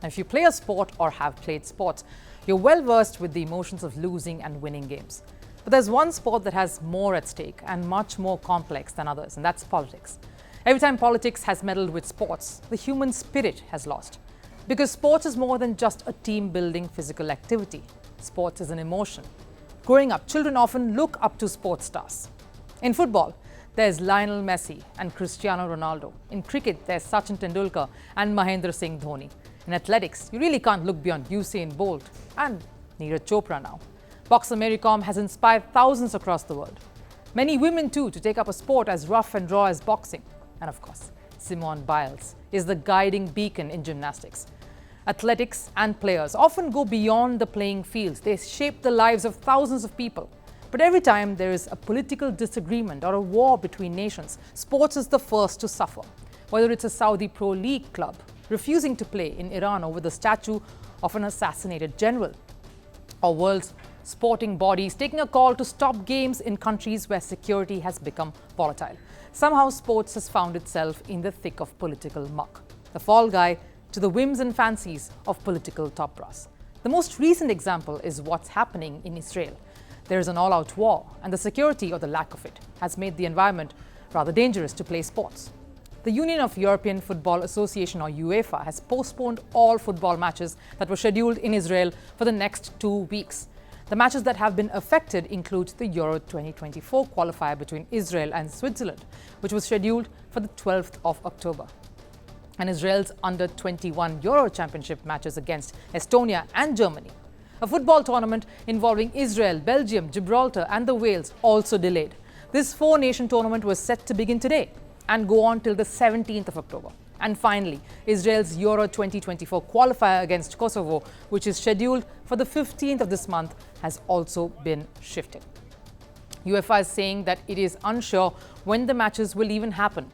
And if you play a sport or have played sports, you're well versed with the emotions of losing and winning games. But there's one sport that has more at stake and much more complex than others, and that's politics. Every time politics has meddled with sports, the human spirit has lost. Because sports is more than just a team-building physical activity. Sports is an emotion. Growing up, children often look up to sports stars. In football, there's Lionel Messi and Cristiano Ronaldo. In cricket, there's Sachin Tendulkar and Mahendra Singh Dhoni. In athletics, you really can't look beyond Usain Bolt and Neeraj Chopra now. Boxer Mary Kom has inspired thousands across the world. Many women too to take up a sport as rough and raw as boxing. And of course, Simone Biles is the guiding beacon in gymnastics. Athletics and players often go beyond the playing fields. They shape the lives of thousands of people. But every time there is a political disagreement or a war between nations, sports is the first to suffer. Whether it's a Saudi Pro League club refusing to play in Iran over the statue of an assassinated general, or world's sporting bodies taking a call to stop games in countries where security has become volatile. Somehow sports has found itself in the thick of political muck, the fall guy to the whims and fancies of political top brass. The most recent example is what's happening in Israel. There is an all-out war, and the security or the lack of it has made the environment rather dangerous to play sports. The Union of European Football Association, or UEFA, has postponed all football matches that were scheduled in Israel for the next 2 weeks. The matches that have been affected include the Euro 2024 qualifier between Israel and Switzerland, which was scheduled for the 12th of October, and Israel's Under-21 Euro Championship matches against Estonia and Germany. A football tournament involving Israel, Belgium, Gibraltar and the Wales also delayed. This 4-nation tournament was set to begin today and go on till the 17th of October. And finally, Israel's Euro 2024 qualifier against Kosovo, which is scheduled for the 15th of this month, has also been shifted. UEFA is saying that it is unsure when the matches will even happen.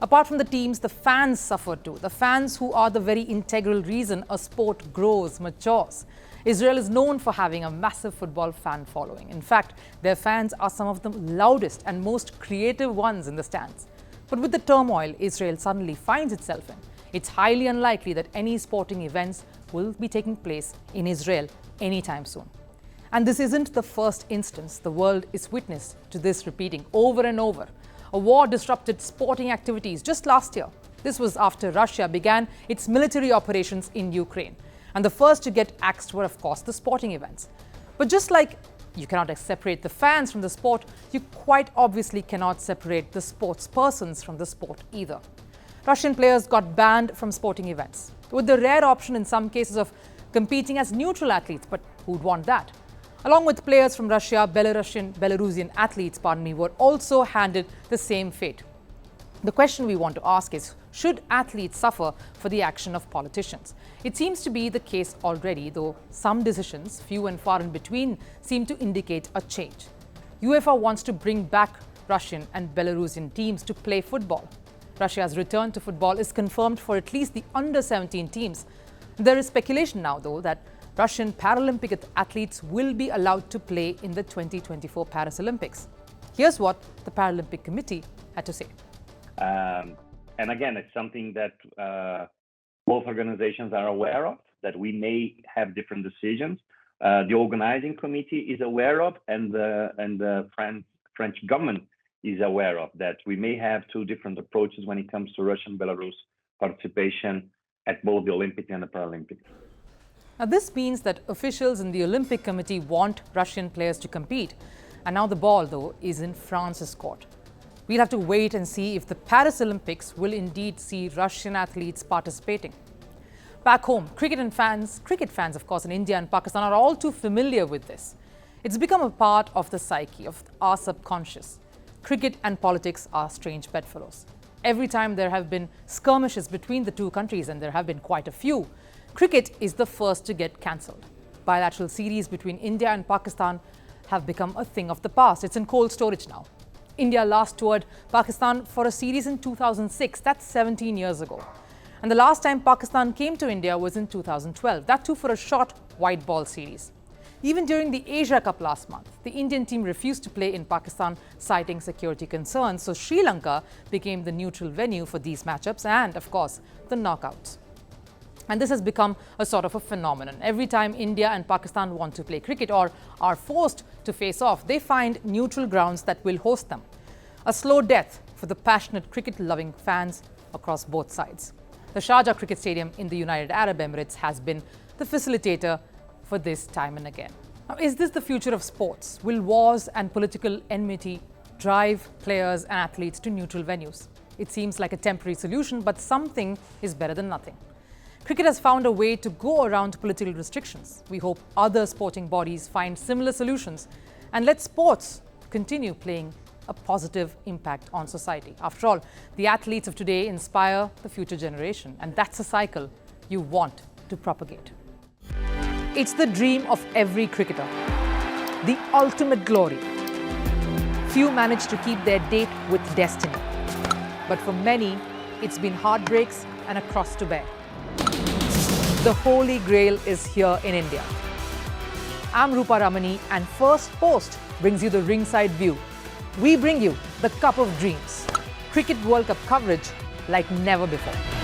Apart from the teams, the fans suffer too. The fans who are the very integral reason a sport grows, matures. Israel is known for having a massive football fan following. In fact, their fans are some of the loudest and most creative ones in the stands. But with the turmoil Israel suddenly finds itself in, it's highly unlikely that any sporting events will be taking place in Israel anytime soon. And this isn't the first instance the world is witness to this repeating over and over. A war disrupted sporting activities just last year. This was after Russia began its military operations in Ukraine. And the first to get axed were, of course, the sporting events. But just like you cannot separate the fans from the sport, you quite obviously cannot separate the sports persons from the sport either. Russian players got banned from sporting events, with the rare option in some cases of competing as neutral athletes, but who'd want that? Along with players from Russia, Belarusian athletes, were also handed the same fate. The question we want to ask is, should athletes suffer for the action of politicians? It seems to be the case already, though some decisions, few and far in between, seem to indicate a change. UEFA wants to bring back Russian and Belarusian teams to play football. Russia's return to football is confirmed for at least the under-17 teams. There is speculation now, though, that Russian Paralympic athletes will be allowed to play in the 2024 Paris Olympics. Here's what the Paralympic Committee had to say. And again, it's something that both organizations are aware of, that we may have different decisions. The organizing committee is aware of, and the French government is aware of, that we may have two different approaches when it comes to Russia and Belarus participation at both the Olympic and the Paralympics. Now, this means that officials in the Olympic Committee want Russian players to compete. And now the ball, though, is in France's court. We'll have to wait and see if the Paris Olympics will indeed see Russian athletes participating. Back home, cricket fans, of course, in India and Pakistan are all too familiar with this. It's become a part of the psyche, of our subconscious. Cricket and politics are strange bedfellows. Every time there have been skirmishes between the two countries, and there have been quite a few, cricket is the first to get cancelled. Bilateral series between India and Pakistan have become a thing of the past. It's in cold storage now. India last toured Pakistan for a series in 2006. That's 17 years ago. And the last time Pakistan came to India was in 2012. That too for a short white ball series. Even during the Asia Cup last month, the Indian team refused to play in Pakistan, citing security concerns. So Sri Lanka became the neutral venue for these matchups and, of course, the knockouts. And this has become a sort of a phenomenon. Every time India and Pakistan want to play cricket or are forced to face off, they find neutral grounds that will host them. A slow death for the passionate cricket-loving fans across both sides. The Sharjah Cricket Stadium in the United Arab Emirates has been the facilitator for this time and again. Now, is this the future of sports? Will wars and political enmity drive players and athletes to neutral venues? It seems like a temporary solution, but something is better than nothing. Cricket has found a way to go around political restrictions. We hope other sporting bodies find similar solutions and let sports continue playing a positive impact on society. After all, the athletes of today inspire the future generation, and that's a cycle you want to propagate. It's the dream of every cricketer, the ultimate glory. Few manage to keep their date with destiny, but for many, it's been heartbreaks and a cross to bear. The Holy Grail is here in India. I'm Rupa Ramani, and First Post brings you the ringside view. We bring you the Cup of Dreams, Cricket World Cup coverage like never before.